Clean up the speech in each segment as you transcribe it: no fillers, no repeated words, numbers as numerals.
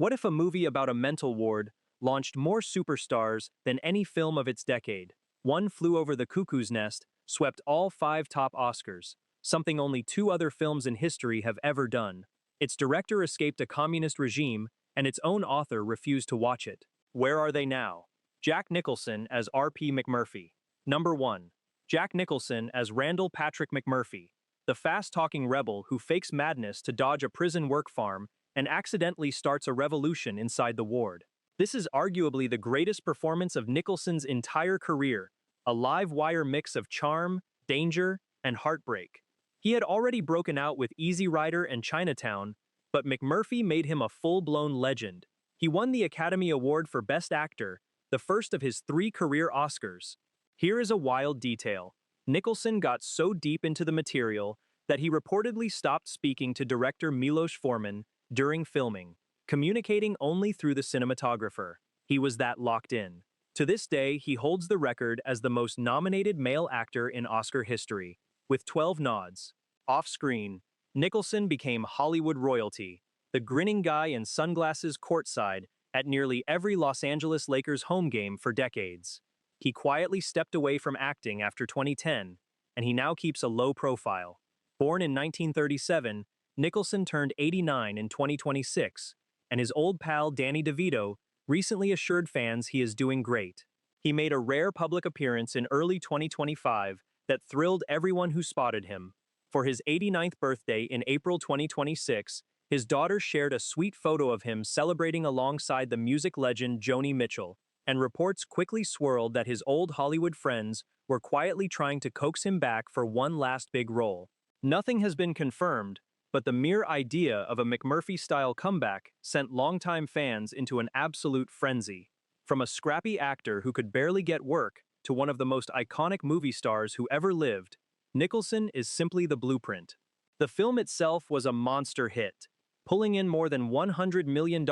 What if a movie about a mental ward launched more superstars than any film of its decade? One Flew Over the Cuckoo's Nest swept all 5 top Oscars, something only 2 other films in history have ever done. Its director escaped a communist regime, and its own author refused to watch it. Where are they now? Jack Nicholson as R.P. McMurphy. Number 1. Jack Nicholson as Randall Patrick McMurphy, the fast-talking rebel who fakes madness to dodge a prison work farm and accidentally starts a revolution inside the ward. This is arguably the greatest performance of Nicholson's entire career, a live-wire mix of charm, danger, and heartbreak. He had already broken out with Easy Rider and Chinatown, but McMurphy made him a full-blown legend. He won the Academy Award for Best Actor, the first of his 3 career Oscars. Here is a wild detail. Nicholson got so deep into the material that he reportedly stopped speaking to director Milos Forman during filming, communicating only through the cinematographer. He was that locked in. To this day, he holds the record as the most nominated male actor in Oscar history, with 12 nods. Off-screen, Nicholson became Hollywood royalty, the grinning guy in sunglasses courtside at nearly every Los Angeles Lakers home game for decades. He quietly stepped away from acting after 2010, and he now keeps a low profile. Born in 1937, Nicholson turned 89 in 2026, and his old pal Danny DeVito recently assured fans he is doing great. He made a rare public appearance in early 2025 that thrilled everyone who spotted him. For his 89th birthday in April 2026, his daughter shared a sweet photo of him celebrating alongside the music legend Joni Mitchell, and reports quickly swirled that his old Hollywood friends were quietly trying to coax him back for one last big role. Nothing has been confirmed, but the mere idea of a McMurphy-style comeback sent longtime fans into an absolute frenzy. From a scrappy actor who could barely get work to one of the most iconic movie stars who ever lived, Nicholson is simply the blueprint. The film itself was a monster hit, pulling in more than $100 million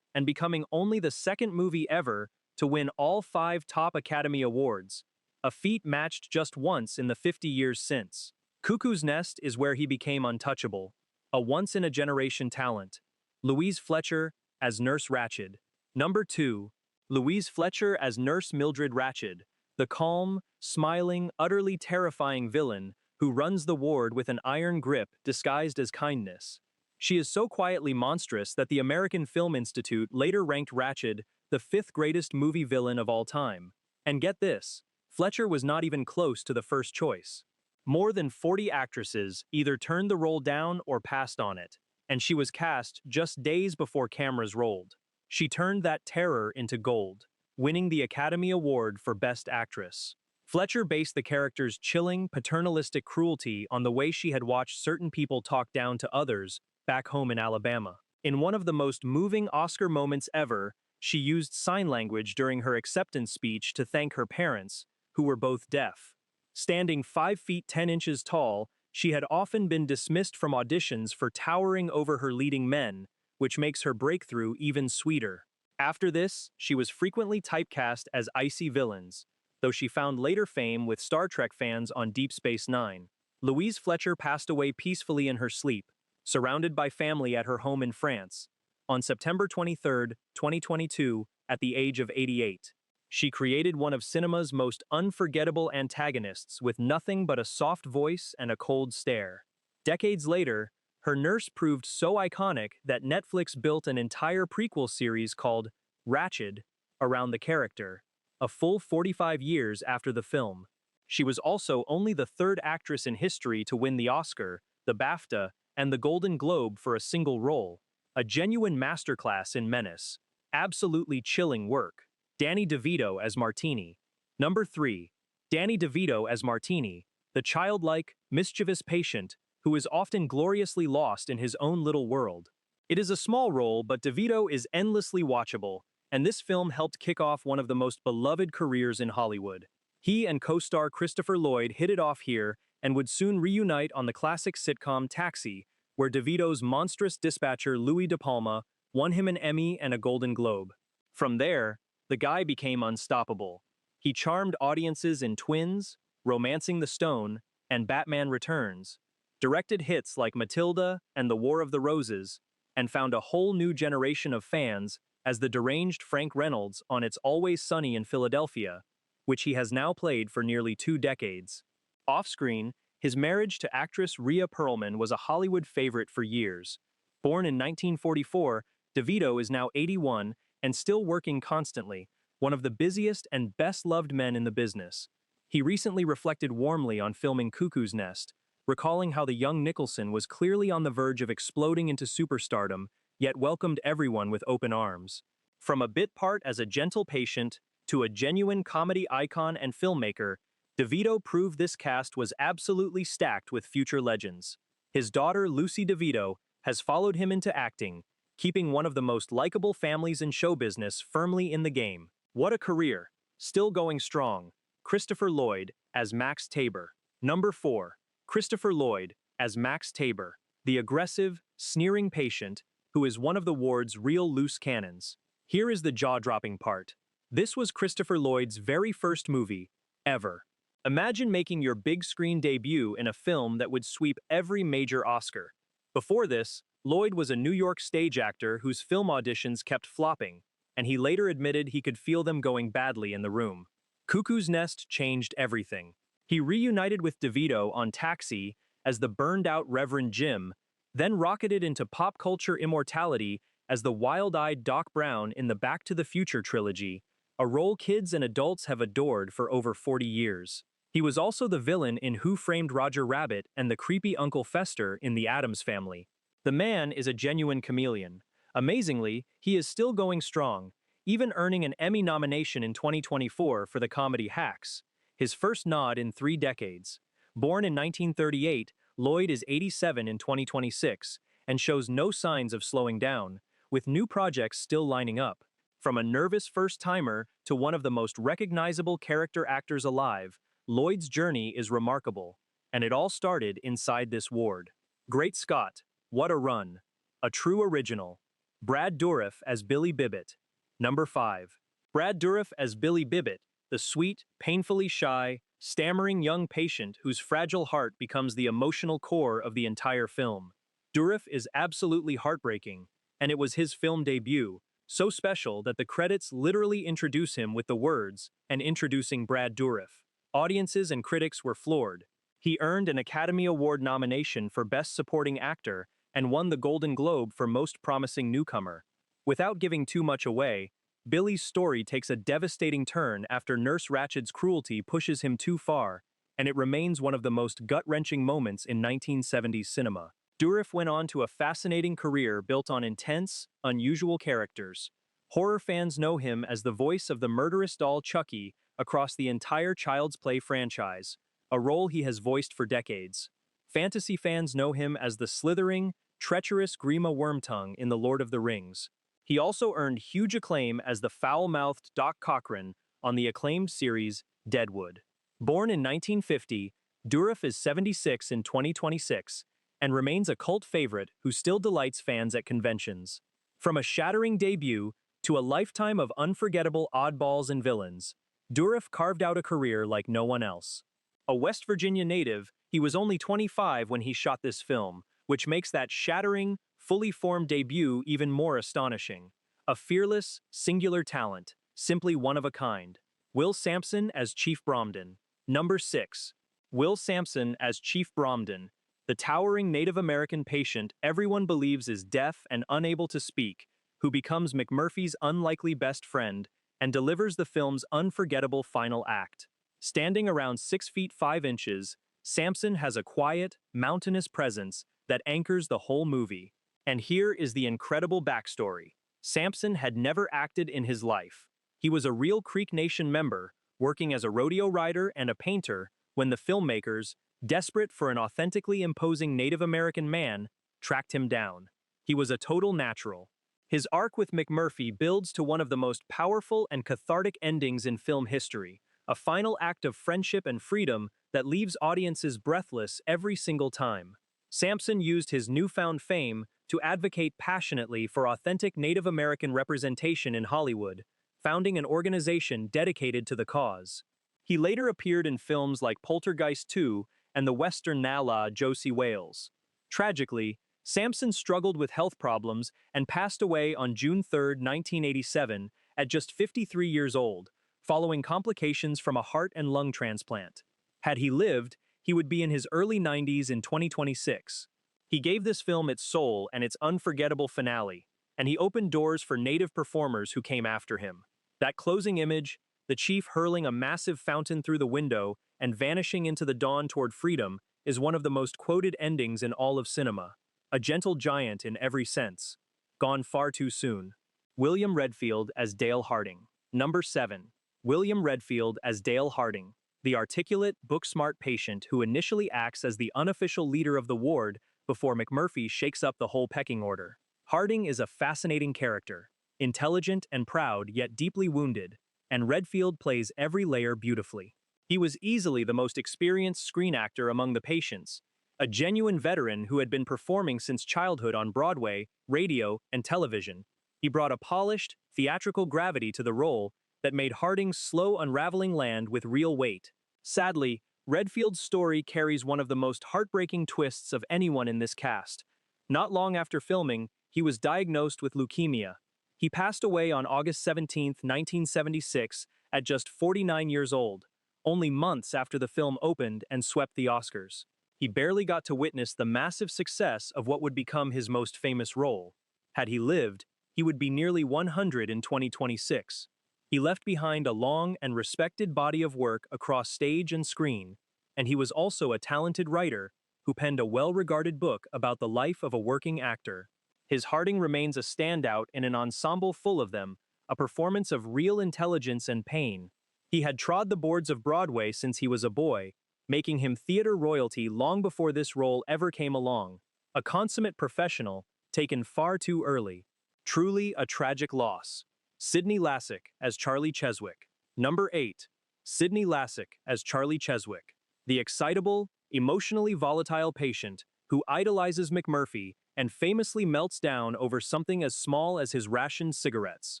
and becoming only the second movie ever to win all 5 top Academy Awards, a feat matched just once in the 50 years since. Cuckoo's Nest is where he became untouchable, a once-in-a-generation talent. Louise Fletcher as Nurse Ratched. Number 2. Louise Fletcher as Nurse Mildred Ratched, the calm, smiling, utterly terrifying villain who runs the ward with an iron grip disguised as kindness. She is so quietly monstrous that the American Film Institute later ranked Ratched the 5th greatest movie villain of all time. And get this, Fletcher was not even close to the first choice. More than 40 actresses either turned the role down or passed on it, and she was cast just days before cameras rolled. She turned that terror into gold, winning the Academy Award for Best Actress. Fletcher based the character's chilling, paternalistic cruelty on the way she had watched certain people talk down to others back home in Alabama. In one of the most moving Oscar moments ever, she used sign language during her acceptance speech to thank her parents, who were both deaf. Standing 5 feet 10 inches tall, she had often been dismissed from auditions for towering over her leading men, which makes her breakthrough even sweeter. After this, she was frequently typecast as icy villains, though she found later fame with Star Trek fans on Deep Space Nine. Louise Fletcher passed away peacefully in her sleep, surrounded by family at her home in France, on September 23, 2022, at the age of 88. She created one of cinema's most unforgettable antagonists with nothing but a soft voice and a cold stare. Decades later, her nurse proved so iconic that Netflix built an entire prequel series called Ratched around the character, a full 45 years after the film. She was also only the 3rd actress in history to win the Oscar, the BAFTA, and the Golden Globe for a single role, a genuine masterclass in menace. Absolutely chilling work. Danny DeVito as Martini. Number 3. Danny DeVito as Martini, the childlike, mischievous patient who is often gloriously lost in his own little world. It is a small role, but DeVito is endlessly watchable, and this film helped kick off one of the most beloved careers in Hollywood. He and co-star Christopher Lloyd hit it off here and would soon reunite on the classic sitcom Taxi, where DeVito's monstrous dispatcher Louis De Palma won him an Emmy and a Golden Globe. From there, the guy became unstoppable. He charmed audiences in Twins, Romancing the Stone, and Batman Returns, directed hits like Matilda and The War of the Roses, and found a whole new generation of fans as the deranged Frank Reynolds on It's Always Sunny in Philadelphia, which he has now played for nearly 2 decades. Off-screen, his marriage to actress Rhea Perlman was a Hollywood favorite for years. Born in 1944, DeVito is now 81 and still working constantly, one of the busiest and best-loved men in the business. He recently reflected warmly on filming Cuckoo's Nest, recalling how the young Nicholson was clearly on the verge of exploding into superstardom, yet welcomed everyone with open arms. From a bit part as a gentle patient to a genuine comedy icon and filmmaker, DeVito proved this cast was absolutely stacked with future legends. His daughter, Lucy DeVito, has followed him into acting, keeping one of the most likable families in show business firmly in the game. What a career! Still going strong. Christopher Lloyd as Max Tabor. Number 4. Christopher Lloyd as Max Tabor, the aggressive, sneering patient who is one of the ward's real loose cannons. Here is the jaw-dropping part. This was Christopher Lloyd's very first movie, ever. Imagine making your big screen debut in a film that would sweep every major Oscar. Before this, Lloyd was a New York stage actor whose film auditions kept flopping, and he later admitted he could feel them going badly in the room. Cuckoo's Nest changed everything. He reunited with DeVito on Taxi as the burned-out Reverend Jim, then rocketed into pop culture immortality as the wild-eyed Doc Brown in the Back to the Future trilogy, a role kids and adults have adored for over 40 years. He was also the villain in Who Framed Roger Rabbit and the creepy Uncle Fester in The Addams Family. The man is a genuine chameleon. Amazingly, he is still going strong, even earning an Emmy nomination in 2024 for the comedy Hacks, his first nod in 3 decades. Born in 1938, Lloyd is 87 in 2026 and shows no signs of slowing down, with new projects still lining up. From a nervous first-timer to one of the most recognizable character actors alive, Lloyd's journey is remarkable, and it all started inside this ward. Great Scott, what a run. A true original. Brad Dourif as Billy Bibbit. Number 5. Brad Dourif as Billy Bibbit, the sweet, painfully shy, stammering young patient whose fragile heart becomes the emotional core of the entire film. Dourif is absolutely heartbreaking, and it was his film debut, so special that the credits literally introduce him with the words, "and introducing Brad Dourif." Audiences and critics were floored. He earned an Academy Award nomination for Best Supporting Actor and won the Golden Globe for Most Promising Newcomer. Without giving too much away, Billy's story takes a devastating turn after Nurse Ratched's cruelty pushes him too far, and it remains one of the most gut-wrenching moments in 1970s cinema. Dourif went on to a fascinating career built on intense, unusual characters. Horror fans know him as the voice of the murderous doll Chucky across the entire Child's Play franchise, a role he has voiced for decades. Fantasy fans know him as the slithering, treacherous Grima Wormtongue in The Lord of the Rings. He also earned huge acclaim as the foul-mouthed Doc Cochran on the acclaimed series Deadwood. Born in 1950, Dourif is 76 in 2026 and remains a cult favorite who still delights fans at conventions. From a shattering debut to a lifetime of unforgettable oddballs and villains, Dourif carved out a career like no one else. A West Virginia native, he was only 25 when he shot this film, which makes that shattering, fully formed debut even more astonishing. A fearless, singular talent, simply one of a kind. Will Sampson as Chief Bromden. Number 6. Will Sampson as Chief Bromden, the towering Native American patient everyone believes is deaf and unable to speak, who becomes McMurphy's unlikely best friend and delivers the film's unforgettable final act. Standing around 6 feet 5 inches, Sampson has a quiet, mountainous presence that anchors the whole movie. And here is the incredible backstory. Sampson had never acted in his life. He was a real Creek Nation member, working as a rodeo rider and a painter, when the filmmakers, desperate for an authentically imposing Native American man, tracked him down. He was a total natural. His arc with McMurphy builds to one of the most powerful and cathartic endings in film history, a final act of friendship and freedom that leaves audiences breathless every single time. Sampson used his newfound fame to advocate passionately for authentic Native American representation in Hollywood, founding an organization dedicated to the cause. He later appeared in films like Poltergeist 2 and the Western Nala Josie Wales. Tragically, Sampson struggled with health problems and passed away on June 3, 1987, at just 53 years old, following complications from a heart and lung transplant. Had he lived, he would be in his early 90s in 2026. He gave this film its soul and its unforgettable finale, and he opened doors for native performers who came after him. That closing image, the chief hurling a massive fountain through the window and vanishing into the dawn toward freedom, is one of the most quoted endings in all of cinema. A gentle giant in every sense. Gone far too soon. William Redfield as Dale Harding. Number 7. William Redfield as Dale Harding, the articulate, book-smart patient who initially acts as the unofficial leader of the ward before McMurphy shakes up the whole pecking order. Harding is a fascinating character, intelligent and proud yet deeply wounded, and Redfield plays every layer beautifully. He was easily the most experienced screen actor among the patients, a genuine veteran who had been performing since childhood on Broadway, radio, and television. He brought a polished, theatrical gravity to the role that made Harding's slow unraveling land with real weight. Sadly, Redfield's story carries one of the most heartbreaking twists of anyone in this cast. Not long after filming, he was diagnosed with leukemia. He passed away on August 17, 1976, at just 49 years old, only months after the film opened and swept the Oscars. He barely got to witness the massive success of what would become his most famous role. Had he lived, he would be nearly 100 in 2026. He left behind a long and respected body of work across stage and screen, and he was also a talented writer who penned a well-regarded book about the life of a working actor. His Harding remains a standout in an ensemble full of them, a performance of real intelligence and pain. He had trod the boards of Broadway since he was a boy, making him theater royalty long before this role ever came along. A consummate professional, taken far too early. Truly a tragic loss. Sidney Lassick as Charlie Cheswick. Number 8. Sidney Lassick as Charlie Cheswick, the excitable, emotionally volatile patient who idolizes McMurphy and famously melts down over something as small as his rationed cigarettes.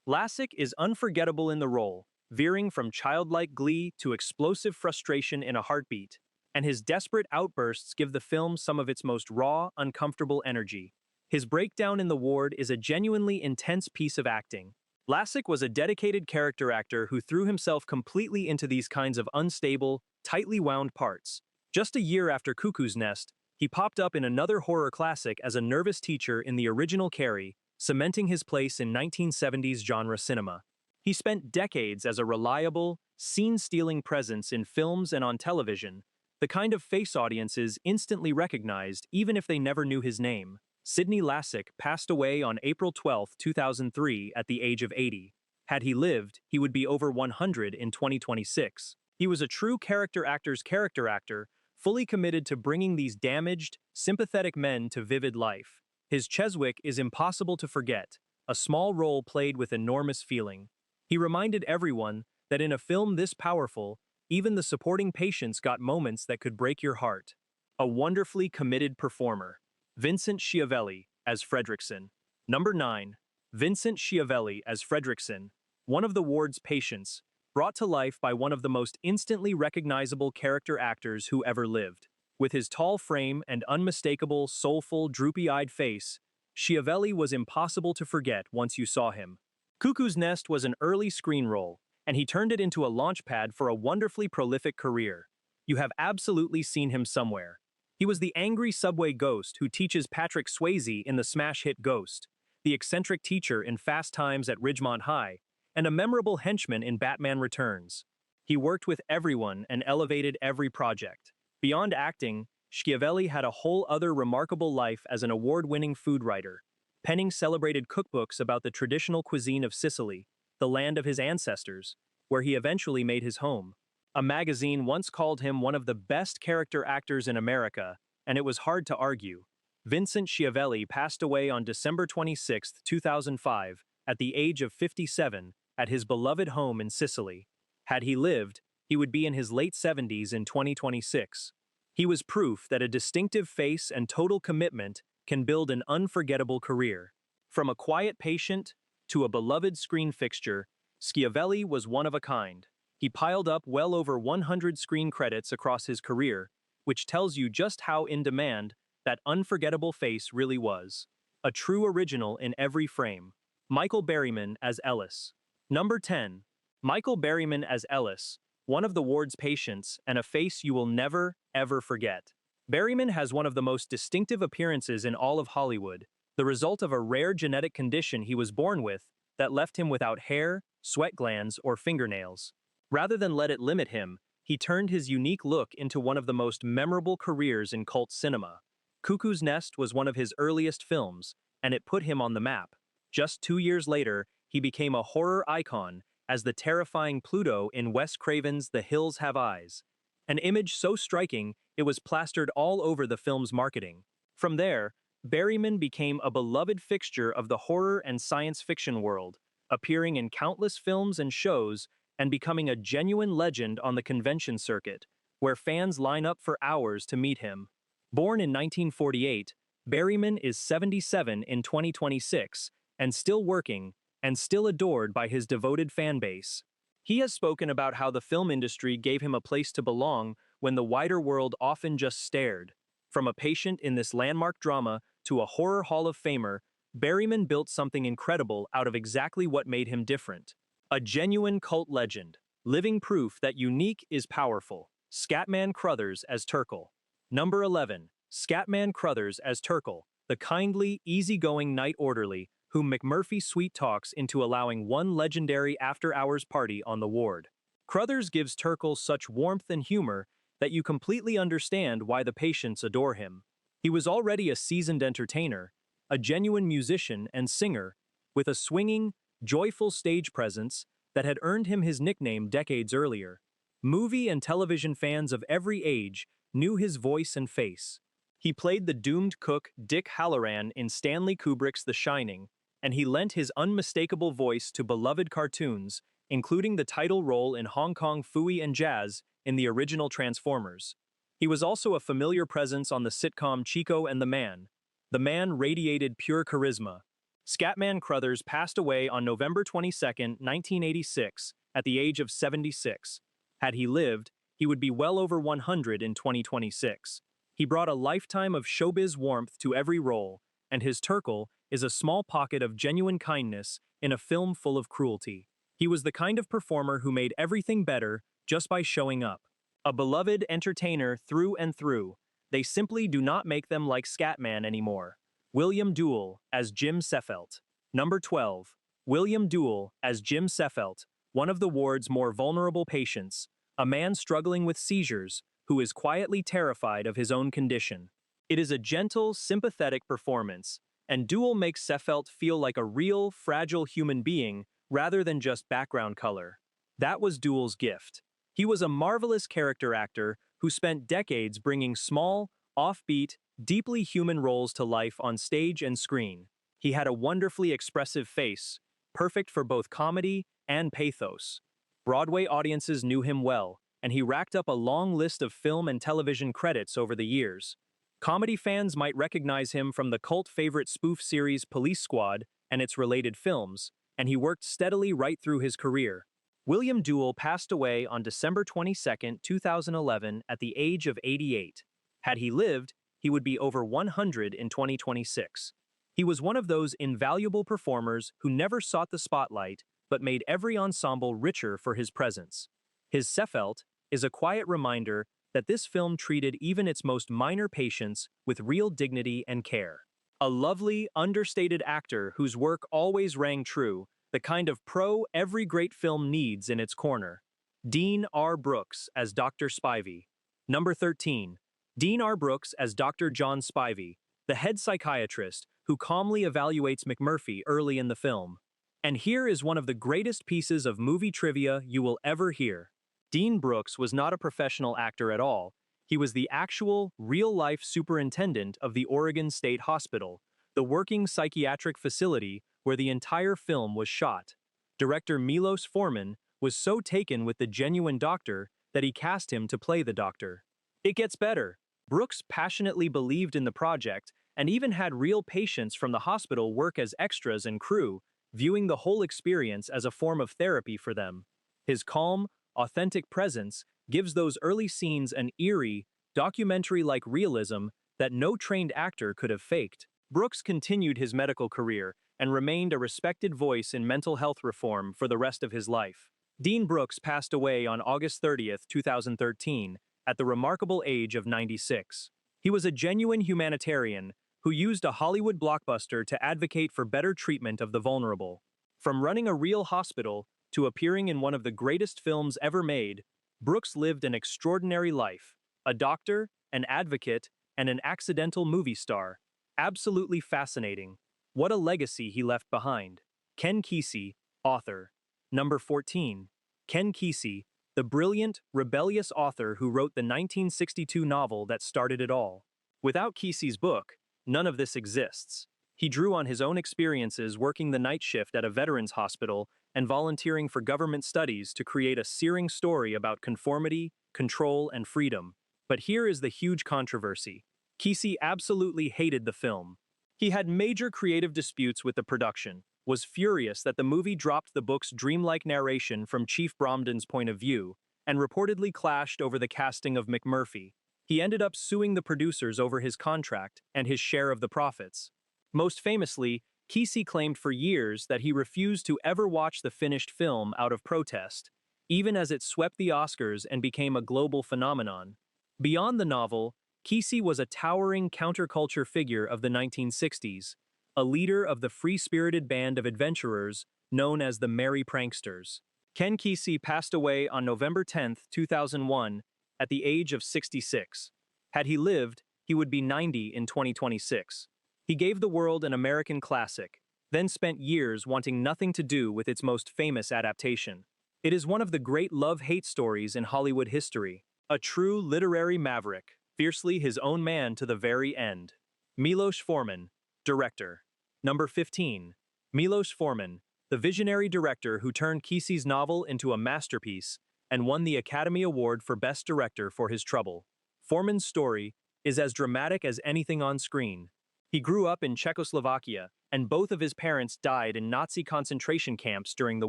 Lassick is unforgettable in the role, veering from childlike glee to explosive frustration in a heartbeat, and his desperate outbursts give the film some of its most raw, uncomfortable energy. His breakdown in the ward is a genuinely intense piece of acting. Lassick was a dedicated character actor who threw himself completely into these kinds of unstable, tightly wound parts. Just a year after Cuckoo's Nest, he popped up in another horror classic as a nervous teacher in the original Carrie, cementing his place in 1970s genre cinema. He spent decades as a reliable, scene-stealing presence in films and on television, the kind of face audiences instantly recognized even if they never knew his name. Sidney Lassick passed away on April 12, 2003, at the age of 80. Had he lived, he would be over 100 in 2026. He was a true character actor's character actor, fully committed to bringing these damaged, sympathetic men to vivid life. His Cheswick is impossible to forget, a small role played with enormous feeling. He reminded everyone that in a film this powerful, even the supporting patients got moments that could break your heart. A wonderfully committed performer. Vincent Schiavelli as Fredrickson. Number 9. Vincent Schiavelli as Fredrickson, one of the ward's patients, brought to life by one of the most instantly recognizable character actors who ever lived. With his tall frame and unmistakable, soulful, droopy-eyed face, Schiavelli was impossible to forget once you saw him. Cuckoo's Nest was an early screen role, and he turned it into a launchpad for a wonderfully prolific career. You have absolutely seen him somewhere. He was the angry subway ghost who teaches Patrick Swayze in the smash hit Ghost, the eccentric teacher in Fast Times at Ridgemont High, and a memorable henchman in Batman Returns. He worked with everyone and elevated every project. Beyond acting, Schiavelli had a whole other remarkable life as an award-winning food writer, penning celebrated cookbooks about the traditional cuisine of Sicily, the land of his ancestors, where he eventually made his home. A magazine once called him one of the best character actors in America, and it was hard to argue. Vincent Schiavelli passed away on December 26, 2005, at the age of 57, at his beloved home in Sicily. Had he lived, he would be in his late 70s in 2026. He was proof that a distinctive face and total commitment can build an unforgettable career. From a quiet patient to a beloved screen fixture, Schiavelli was one of a kind. He piled up well over 100 screen credits across his career, which tells you just how in demand that unforgettable face really was. A true original in every frame. Michael Berryman as Ellis. Number 10. Michael Berryman as Ellis, one of the ward's patients and a face you will never, ever forget. Berryman has one of the most distinctive appearances in all of Hollywood, the result of a rare genetic condition he was born with that left him without hair, sweat glands, or fingernails. Rather than let it limit him, he turned his unique look into one of the most memorable careers in cult cinema. Cuckoo's Nest was one of his earliest films, and it put him on the map. Just 2 years later, he became a horror icon as the terrifying Pluto in Wes Craven's The Hills Have Eyes. An image so striking, it was plastered all over the film's marketing. From there, Berryman became a beloved fixture of the horror and science fiction world, appearing in countless films and shows and becoming a genuine legend on the convention circuit, where fans line up for hours to meet him. Born in 1948, Berryman is 77 in 2026 and still working and still adored by his devoted fan base. He has spoken about how the film industry gave him a place to belong when the wider world often just stared. From a patient in this landmark drama to a horror Hall of Famer, Berryman built something incredible out of exactly what made him different. A genuine cult legend, living proof that unique is powerful. Scatman Crothers as Turkle. Number 11. Scatman Crothers as Turkle, the kindly, easygoing night orderly whom McMurphy sweet-talks into allowing one legendary after-hours party on the ward. Crothers gives Turkle such warmth and humor that you completely understand why the patients adore him. He was already a seasoned entertainer, a genuine musician and singer, with a swinging, joyful stage presence that had earned him his nickname decades earlier. Movie and television fans of every age knew his voice and face. He played the doomed cook Dick Halloran in Stanley Kubrick's The Shining, and he lent his unmistakable voice to beloved cartoons, including the title role in Hong Kong Phooey and Jazz in the original Transformers. He was also a familiar presence on the sitcom Chico and the Man. The man radiated pure charisma. Scatman Crothers passed away on November 22, 1986, at the age of 76. Had he lived, he would be well over 100 in 2026. He brought a lifetime of showbiz warmth to every role, and his Turkle is a small pocket of genuine kindness in a film full of cruelty. He was the kind of performer who made everything better just by showing up. A beloved entertainer through and through. They simply do not make them like Scatman anymore. William Duell as Jim Seffelt. Number 12. William Duell as Jim Seffelt, one of the ward's more vulnerable patients, a man struggling with seizures who is quietly terrified of his own condition. It is a gentle, sympathetic performance, and Duell makes Seffelt feel like a real, fragile human being rather than just background color. That was Duell's gift. He was a marvelous character actor who spent decades bringing small, offbeat, deeply human roles to life on stage and screen. He had a wonderfully expressive face, perfect for both comedy and pathos. Broadway audiences knew him well, and he racked up a long list of film and television credits over the years. Comedy fans might recognize him from the cult favorite spoof series Police Squad and its related films, and he worked steadily right through his career. William Duell passed away on December 22, 2011 at the age of 88. Had he lived, he would be over 100 in 2026. He was one of those invaluable performers who never sought the spotlight but made every ensemble richer for his presence. His Seffelt is a quiet reminder that this film treated even its most minor patients with real dignity and care. A lovely, understated actor whose work always rang true, the kind of pro every great film needs in its corner. Dean R. Brooks as Dr. Spivey. Number 13. Dean R. Brooks as Dr. John Spivey, the head psychiatrist who calmly evaluates McMurphy early in the film. And here is one of the greatest pieces of movie trivia you will ever hear. Dean Brooks was not a professional actor at all. He was the actual, real-life superintendent of the Oregon State Hospital, the working psychiatric facility where the entire film was shot. Director Milos Forman was so taken with the genuine doctor that he cast him to play the doctor. It gets better. Brooks passionately believed in the project and even had real patients from the hospital work as extras and crew, viewing the whole experience as a form of therapy for them. His calm, authentic presence gives those early scenes an eerie, documentary-like realism that no trained actor could have faked. Brooks continued his medical career and remained a respected voice in mental health reform for the rest of his life. Dean Brooks passed away on August 30th, 2013, at the remarkable age of 96. He was a genuine humanitarian who used a Hollywood blockbuster to advocate for better treatment of the vulnerable. From running a real hospital to appearing in one of the greatest films ever made, Brooks lived an extraordinary life. A doctor, an advocate, and an accidental movie star. Absolutely fascinating. What a legacy he left behind. Ken Kesey, author. Number 14. Ken Kesey, the brilliant, rebellious author who wrote the 1962 novel that started it all. Without Kesey's book, none of this exists. He drew on his own experiences working the night shift at a veterans hospital and volunteering for government studies to create a searing story about conformity, control, and freedom. But here is the huge controversy. Kesey absolutely hated the film. He had major creative disputes with the production, was furious that the movie dropped the book's dreamlike narration from Chief Bromden's point of view, and reportedly clashed over the casting of McMurphy. He ended up suing the producers over his contract and his share of the profits. Most famously, Kesey claimed for years that he refused to ever watch the finished film out of protest, even as it swept the Oscars and became a global phenomenon. Beyond the novel, Kesey was a towering counterculture figure of the 1960s, a leader of the free-spirited band of adventurers known as the Merry Pranksters. Ken Kesey passed away on November 10th, 2001, at the age of 66. Had he lived, he would be 90 in 2026. He gave the world an American classic, then spent years wanting nothing to do with its most famous adaptation. It is one of the great love-hate stories in Hollywood history, a true literary maverick, fiercely his own man to the very end. Milos Forman, director. Number 15. Milos Forman, the visionary director who turned Kesey's novel into a masterpiece and won the Academy Award for Best Director for his trouble. Forman's story is as dramatic as anything on screen. He grew up in Czechoslovakia, and both of his parents died in Nazi concentration camps during the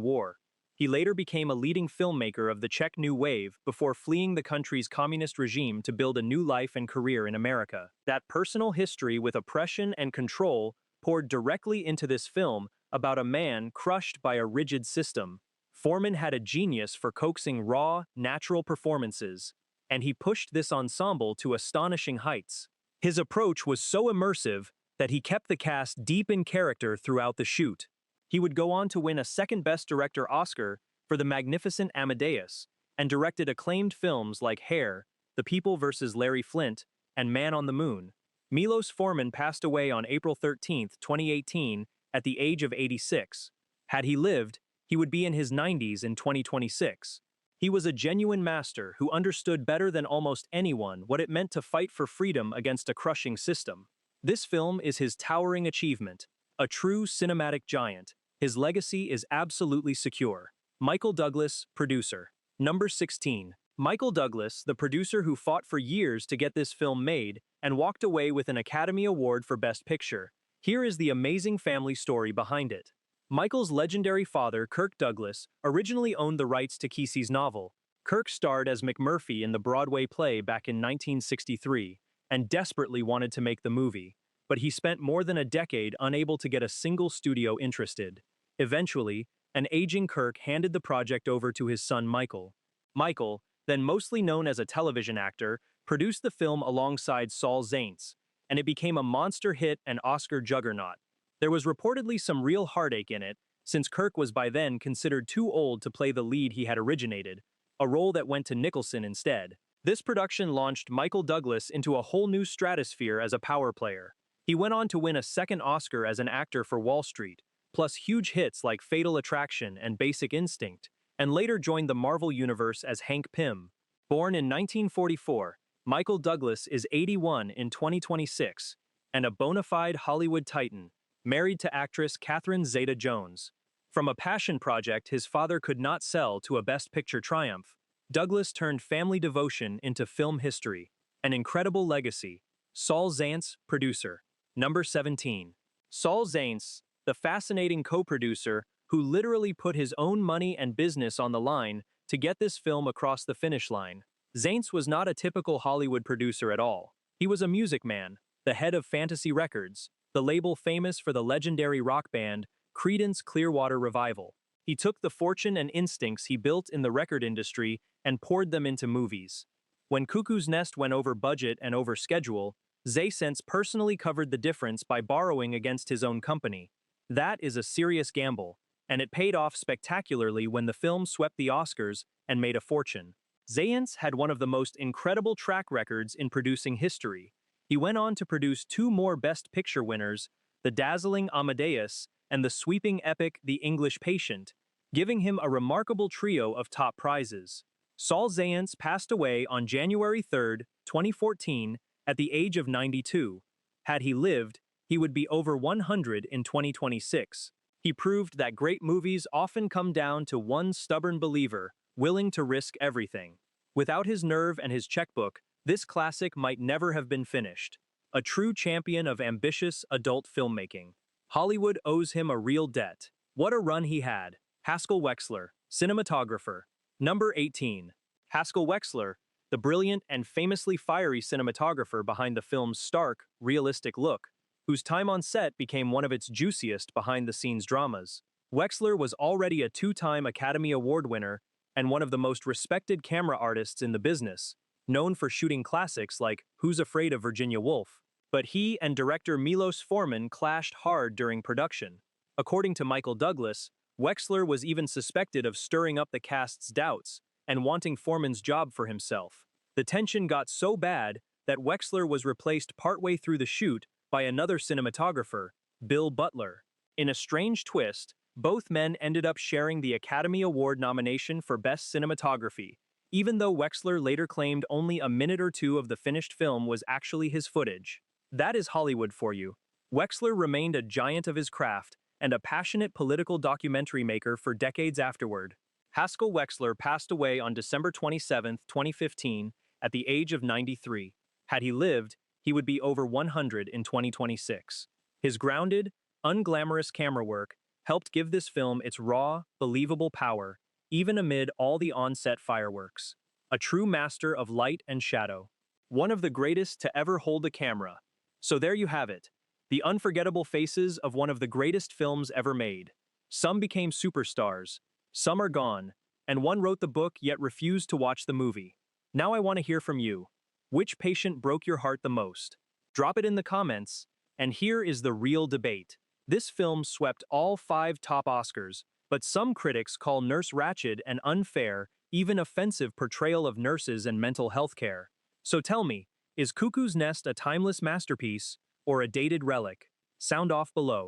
war. He later became a leading filmmaker of the Czech New Wave before fleeing the country's communist regime to build a new life and career in America. That personal history with oppression and control poured directly into this film about a man crushed by a rigid system. Forman had a genius for coaxing raw, natural performances, and he pushed this ensemble to astonishing heights. His approach was so immersive that he kept the cast deep in character throughout the shoot. He would go on to win a second Best Director Oscar for The Magnificent Amadeus, and directed acclaimed films like Hair, The People vs. Larry Flynt, and Man on the Moon. Milos Forman passed away on April 13, 2018, at the age of 86. Had he lived, he would be in his 90s in 2026. He was a genuine master who understood better than almost anyone what it meant to fight for freedom against a crushing system. This film is his towering achievement, a true cinematic giant. His legacy is absolutely secure. Michael Douglas, producer. Number 16. Michael Douglas, the producer who fought for years to get this film made and walked away with an Academy Award for Best Picture. Here is the amazing family story behind it. Michael's legendary father, Kirk Douglas, originally owned the rights to Kesey's novel. Kirk starred as McMurphy in the Broadway play back in 1963 and desperately wanted to make the movie, but he spent more than a decade unable to get a single studio interested. Eventually, an aging Kirk handed the project over to his son Michael. Michael, then mostly known as a television actor, produced the film alongside Saul Zaentz, and it became a monster hit and Oscar juggernaut. There was reportedly some real heartache in it, since Kirk was by then considered too old to play the lead he had originated, a role that went to Nicholson instead. This production launched Michael Douglas into a whole new stratosphere as a power player. He went on to win a second Oscar as an actor for Wall Street, plus huge hits like Fatal Attraction and Basic Instinct, and later joined the Marvel Universe as Hank Pym. Born in 1944, Michael Douglas is 81 in 2026, and a bona fide Hollywood titan, married to actress Catherine Zeta-Jones. From a passion project his father could not sell to a Best Picture triumph, Douglas turned family devotion into film history. An incredible legacy. Saul Zaentz, producer. Number 17. Saul Zaentz, the fascinating co-producer who literally put his own money and business on the line to get this film across the finish line. Zaentz was not a typical Hollywood producer at all. He was a music man, the head of Fantasy Records, the label famous for the legendary rock band Creedence Clearwater Revival. He took the fortune and instincts he built in the record industry and poured them into movies. When Cuckoo's Nest went over budget and over schedule, Zasense personally covered the difference by borrowing against his own company. That is a serious gamble, and it paid off spectacularly when the film swept the Oscars and made a fortune. Zayense had one of the most incredible track records in producing history. He went on to produce two more Best Picture winners, the dazzling Amadeus and the sweeping epic The English Patient, giving him a remarkable trio of top prizes. Saul Zaentz passed away on January 3, 2014, at the age of 92. Had he lived, he would be over 100 in 2026. He proved that great movies often come down to one stubborn believer, willing to risk everything. Without his nerve and his checkbook, this classic might never have been finished. A true champion of ambitious adult filmmaking. Hollywood owes him a real debt. What a run he had. Haskell Wexler, cinematographer. Number 18. Haskell Wexler, the brilliant and famously fiery cinematographer behind the film's stark, realistic look, whose time on set became one of its juiciest behind-the-scenes dramas. Wexler was already a two-time Academy Award winner and one of the most respected camera artists in the business, known for shooting classics like Who's Afraid of Virginia Woolf. But he and director Milos Forman clashed hard during production. According to Michael Douglas, Wexler was even suspected of stirring up the cast's doubts and wanting Forman's job for himself. The tension got so bad that Wexler was replaced partway through the shoot by another cinematographer, Bill Butler. In a strange twist, both men ended up sharing the Academy Award nomination for Best Cinematography, even though Wexler later claimed only a minute or two of the finished film was actually his footage. That is Hollywood for you. Wexler remained a giant of his craft and a passionate political documentary maker for decades afterward. Haskell Wexler passed away on December 27, 2015, at the age of 93. Had he lived, he would be over 100 in 2026. His grounded, unglamorous camera work helped give this film its raw, believable power, even amid all the on-set fireworks. A true master of light and shadow. One of the greatest to ever hold a camera. So there you have it. The unforgettable faces of one of the greatest films ever made. Some became superstars, some are gone, and one wrote the book yet refused to watch the movie. Now I want to hear from you. Which patient broke your heart the most? Drop it in the comments, and here is the real debate. This film swept all 5 top Oscars, but some critics call Nurse Ratched an unfair, even offensive portrayal of nurses and mental health care. So tell me, is Cuckoo's Nest a timeless masterpiece or a dated relic? Sound off below.